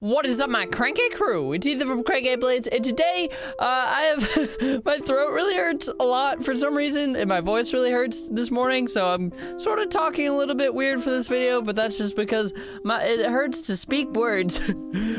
What is up, my cranky crew? It's Ethan from CrankGameplays, and today, I have, my throat really hurts a lot for some reason, and my voice really hurts this morning, so I'm sort of talking a little bit weird for this video, but that's just because it hurts to speak words.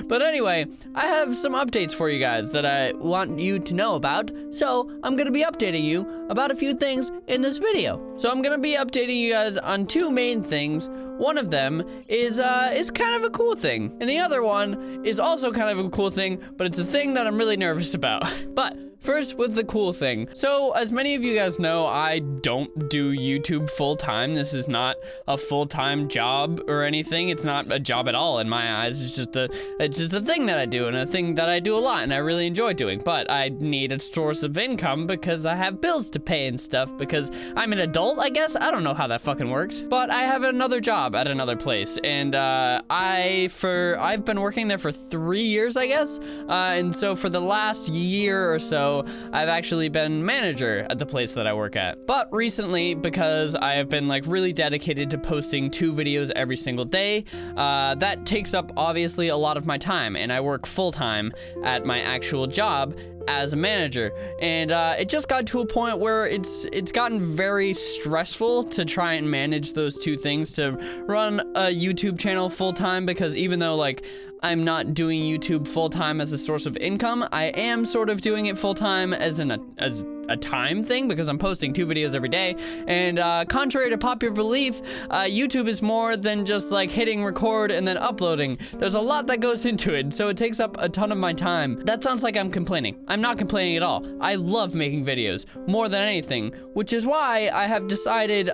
But anyway, I have some updates for you guys that I want you to know about, so I'm gonna be updating you about a few things in this video. So I'm gonna be updating you guys on two main things. One of them is kind of a cool thing, and the other one is also kind of a cool thing, but it's a thing that I'm really nervous about. But first, with the cool thing. So, as many of you guys know, I don't do YouTube full-time. This is not a full-time job or anything. It's not a job at all in my eyes. It's just a thing that I do, and a thing that I do a lot, and I really enjoy doing. But I need a source of income because I have bills to pay and stuff, because I'm an adult, I guess. I don't know how that fucking works. But I have another job at another place, and I've been working there for 3 years, I guess. And so for the last year or so, I've actually been manager at the place that I work at. But recently, because I have been like really dedicated to posting 2 videos every single day, that takes up obviously a lot of my time, and I work full-time at my actual job as a manager, and it just got to a point where it's gotten very stressful to try and manage those two things, to run a YouTube channel full-time, because even though like I'm not doing YouTube full-time as a source of income, I am sort of doing it full-time as a time thing, because I'm posting 2 videos every day. And contrary to popular belief, YouTube is more than just like hitting record and then uploading. There's a lot that goes into it, so it takes up a ton of my time. That sounds like I'm complaining. I'm not complaining at all. I love making videos more than anything, which is why I have decided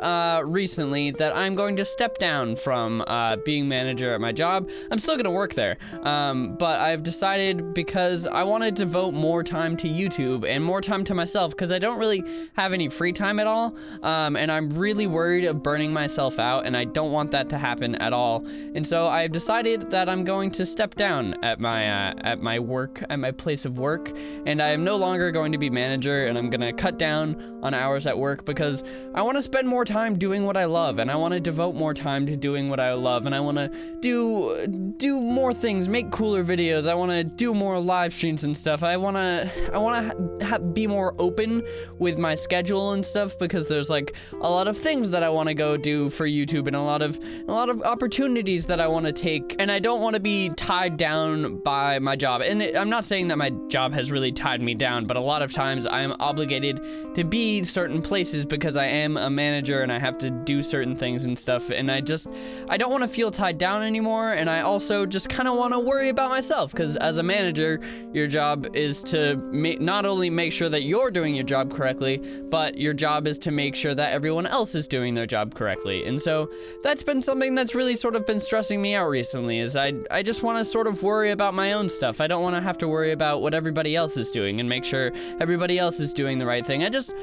recently that I'm going to step down from being manager at my job. I'm still gonna work there, but I've decided, because I want to devote more time to YouTube and more time to myself, because I don't really have any free time at all, and I'm really worried of burning myself out, and I don't want that to happen at all. And so I've decided that I'm going to step down at my place of work, and I am no longer going to be manager, and I'm gonna cut down on hours at work, because I want to spend more time doing what I love, and I want to devote more time to doing what I love, and I want to do more things, make cooler videos. I want to do more live streams and stuff. I want to be more open with my schedule and stuff, because there's like a lot of things that I want to go do for YouTube, and a lot of opportunities that I want to take, and I don't want to be tied down by my job. And I'm not saying that my job has really tied me down, but a lot of times I am obligated to be certain places because I am a manager and I have to do certain things and stuff, and I don't want to feel tied down anymore. And I also just kind of want to worry about myself, because as a manager, your job is to not only make sure that you're doing your job correctly, but your job is to make sure that everyone else is doing their job correctly. And so that's been something that's really sort of been stressing me out recently, is I just want to sort of worry about my own stuff. I don't want to have to worry about what everybody else is doing and make sure everybody else is doing the right thing. I just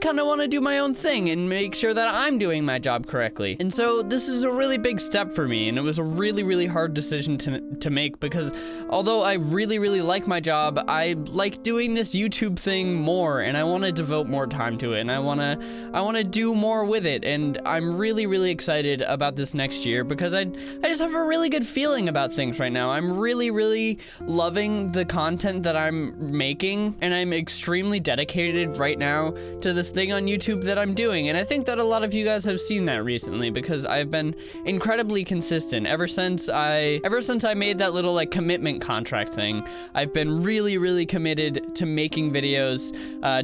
kind of want to do my own thing and make sure that I'm doing my job correctly. And so this is a really big step for me, and it was a really, really hard decision to make, because although I really, really like my job, I like doing this YouTube thing more, and I want to devote more time to it, and I want to do more with it. And I'm really, really excited about this next year, because I just have a really good feeling about things right now. I'm really, really loving the content that I'm making, and I'm extremely dedicated right now to this thing on YouTube that I'm doing. And I think that a lot of you guys have seen that recently, because I've been incredibly consistent ever since I made that little like commitment contract thing. I've been really, really committed to making videos,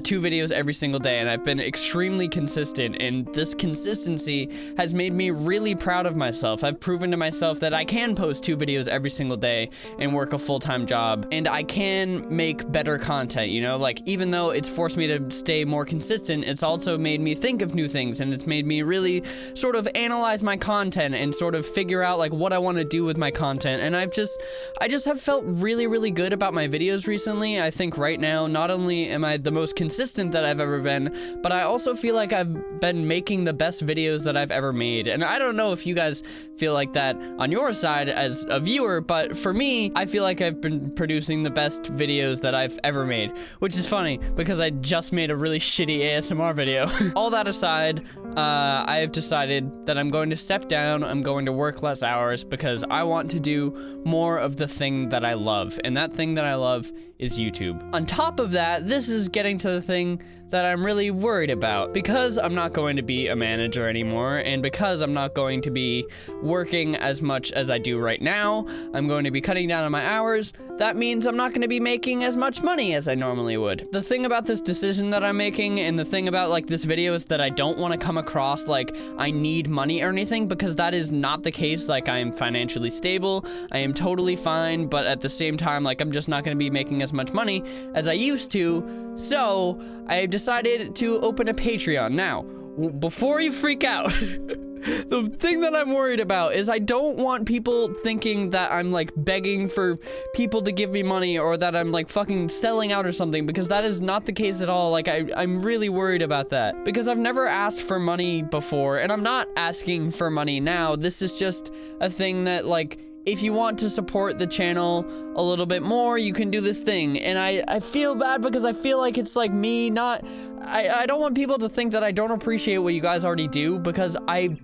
2 videos every single day, and I've been extremely consistent, and this consistency has made me really proud of myself. I've proven to myself that I can post 2 videos every single day and work a full-time job, and I can make better content, you know? Like, even though it's forced me to stay more consistent, it's also made me think of new things, and it's made me really sort of analyze my content and sort of figure out like what I want to do with my content. And I just have felt really, really good about my videos recently. I think right now, not only am I the most consistent consistent that I've ever been, but I also feel like I've been making the best videos that I've ever made. And I don't know if you guys feel like that on your side as a viewer, but for me, I feel like I've been producing the best videos that I've ever made, which is funny because I just made a really shitty ASMR video. All that aside, I have decided that I'm going to step down, I'm going to work less hours because I want to do more of the thing that I love, and that thing that I love is YouTube. On top of that, this is getting to the thing that I'm really worried about. Because I'm not going to be a manager anymore, and because I'm not going to be working as much as I do right now, I'm going to be cutting down on my hours. That means I'm not going to be making as much money as I normally would. The thing about this decision that I'm making, and the thing about like this video, is that I don't want to come across like I need money or anything, because that is not the case. Like, I am financially stable, I am totally fine, but at the same time, like, I'm just not going to be making as much money as I used to. So I decided to open a Patreon. Now, before you freak out, the thing that I'm worried about is I don't want people thinking that I'm like begging for people to give me money, or that I'm like fucking selling out or something, because that is not the case at all. Like, I'm really worried about that, because I've never asked for money before, and I'm not asking for money now. This is just a thing that, like, if you want to support the channel a little bit more, you can do this thing. And I feel bad because I feel like it's like me not... I don't want people to think that I don't appreciate what you guys already do, because I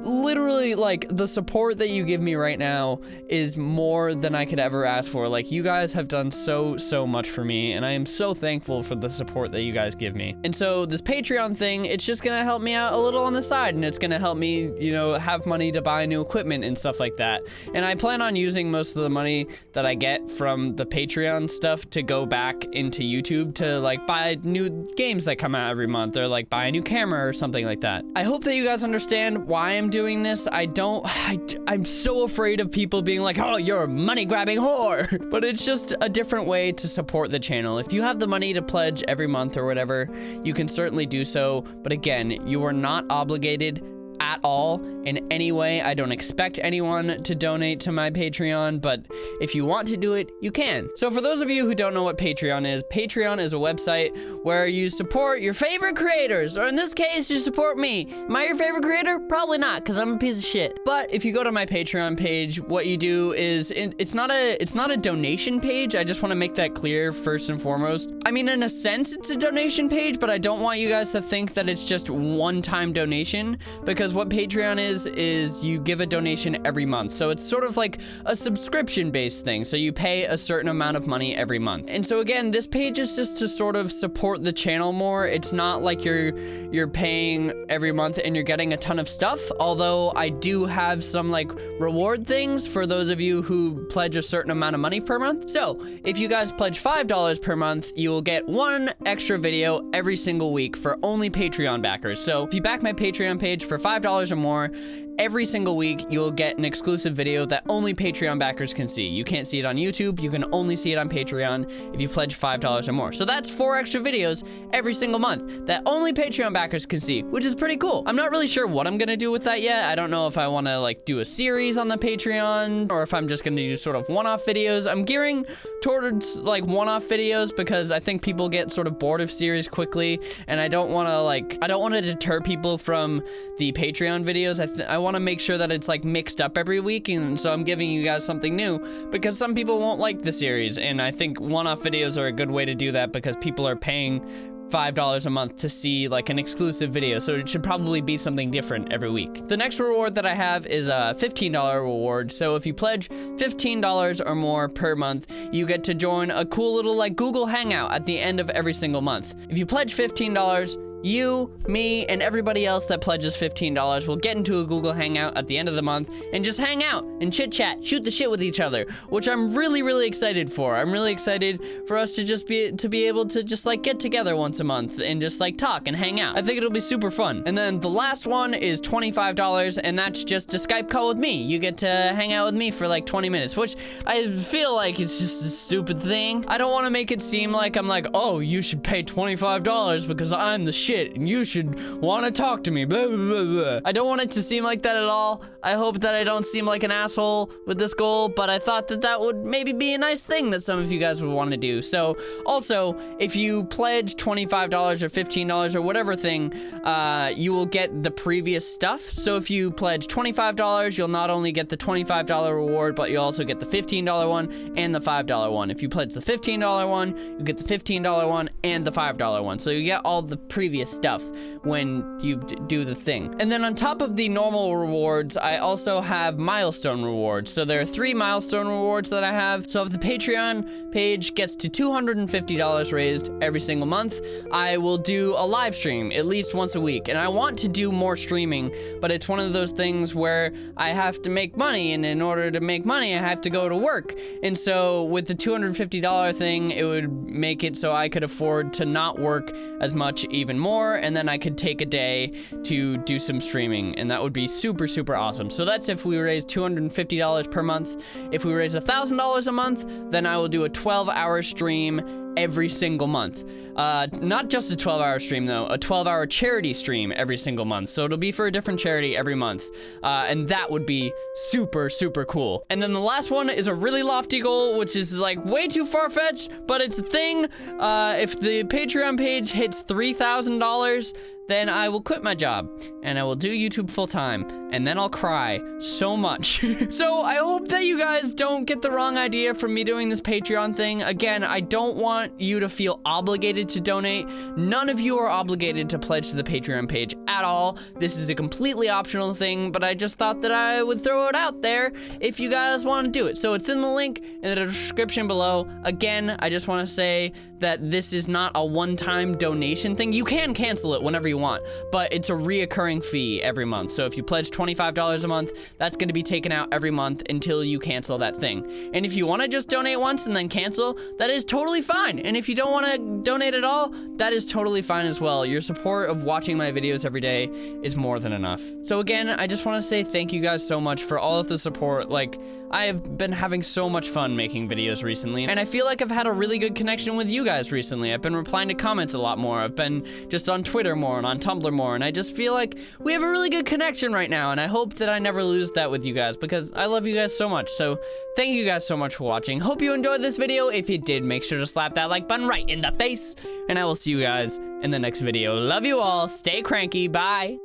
literally, like, the support that you give me right now is more than I could ever ask for. Like, you guys have done so much for me, and I am so thankful for the support that you guys give me. And so this Patreon thing, it's just gonna help me out a little on the side, and it's gonna help me, you know, have money to buy new equipment and stuff like that. And I plan on using most of the money that I get from the Patreon stuff to go back into YouTube to, like, buy new games that come out every month, or like buy a new camera or something like that. I hope that you guys understand why I'm doing this. I'm so afraid of people being like, oh, you're a money grabbing whore. But it's just a different way to support the channel. If you have the money to pledge every month or whatever, you can certainly do so. But again, you are not obligated at all in any way. I don't expect anyone to donate to my Patreon, but if you want to do it, you can. So for those of you who don't know what Patreon is a website where you support your favorite creators, or in this case, you support me. Am I your favorite creator? Probably not, because I'm a piece of shit. But if you go to my Patreon page, what you do is, it's not a donation page. I just want to make that clear first and foremost. I mean, in a sense, it's a donation page, but I don't want you guys to think that it's just one-time donation, because what Patreon is you give a donation every month. So it's sort of like a subscription-based thing. So you pay a certain amount of money every month. And so again, this page is just to sort of support the channel more. It's not like you're paying every month and you're getting a ton of stuff, although I do have some like reward things for those of you who pledge a certain amount of money per month. So if you guys pledge $5 per month, you will get one extra video every single week for only Patreon backers. So if you back my Patreon page for $5 or more, every single week you'll get an exclusive video that only Patreon backers can see. You can't see it on YouTube, you can only see it on Patreon if you pledge $5 or more. So that's 4 extra videos every single month that only Patreon backers can see, which is pretty cool. I'm not really sure what I'm gonna do with that yet. I don't know if I want to like do a series on the Patreon, or if I'm just gonna do sort of one-off videos. I'm gearing towards like one-off videos because I think people get sort of bored of series quickly, and I don't want to deter people from the Patreon videos. I want to make sure that it's like mixed up every week, and so I'm giving you guys something new because some people won't like the series, and I think one-off videos are a good way to do that because people are paying $5 a month to see like an exclusive video, so it should probably be something different every week. The next reward that I have is a $15 reward. So if you pledge $15 or more per month, you get to join a cool little like Google Hangout at the end of every single month. If you pledge $15, you, me, and everybody else that pledges $15 will get into a Google Hangout at the end of the month and just hang out and chit chat, shoot the shit with each other, which I'm really excited for. I'm really excited for us to just be able to just like get together once a month and just like talk and hang out. I think it'll be super fun. And then the last one is $25, and that's just a Skype call with me. You get to hang out with me for like 20 minutes, which I feel like it's just a stupid thing. I don't want to make it seem like I'm like, oh, you should pay $25 because I'm the shit, and you should want to talk to me, blah, blah, blah, blah. I don't want it to seem like that at all. I hope that I don't seem like an asshole with this goal, but I thought that that would maybe be a nice thing that some of you guys would want to do. So also, if you pledge $25 or $15 or whatever thing, you will get the previous stuff. So if you pledge $25, you'll not only get the $25 reward, but you'll also get the $15 one and the $5 one. If you pledge the $15 one, you get the $15 one and the $5 one. So you get all the previous stuff when you do the thing. And then on top of the normal rewards, I also have milestone rewards. So there are 3 milestone rewards that I have. So if the Patreon page gets to $250 raised every single month, I will do a live stream at least once a week. And I want to do more streaming, but it's one of those things where I have to make money, and in order to make money, I have to go to work. And so with the $250 thing, it would make it so I could afford to not work as much even more, and then I could take a day to do some streaming, and that would be super, super awesome. So that's if we raise $250 per month. If we raise $1,000 a month, then I will do a 12-hour stream every single month. Not just a 12-hour stream though, a 12-hour charity stream every single month. So it'll be for a different charity every month. And that would be super, super cool. And then the last one is a really lofty goal, which is like way too far-fetched, but it's a thing. If the Patreon page hits $3,000, then I will quit my job and I will do YouTube full time, and then I'll cry so much. So I hope that you guys don't get the wrong idea from me doing this Patreon thing. Again, I don't want you to feel obligated to donate. None of you are obligated to pledge to the Patreon page at all. This is a completely optional thing, but I just thought that I would throw it out there if you guys want to do it. So it's in the link in the description below. Again, I just want to say that this is not a one-time donation thing. You can cancel it whenever you want, but it's a reoccurring fee every month. So if you pledge $25 a month, that's going to be taken out every month until you cancel that thing. And if you want to just donate once and then cancel, that is totally fine. And if you don't want to donate at all, that is totally fine as well. Your support of watching my videos every day is more than enough. So again, I just want to say thank you guys so much for all of the support. Like, I have been having so much fun making videos recently, and I feel like I've had a really good connection with you guys recently. I've been replying to comments a lot more. I've been just on Twitter more and on Tumblr more, and I just feel like we have a really good connection right now, and I hope that I never lose that with you guys because I love you guys so much. So thank you guys so much for watching. Hope you enjoyed this video. If you did, make sure to slap that like button right in the face, and I will see you guys in the next video. Love you all. Stay cranky. Bye.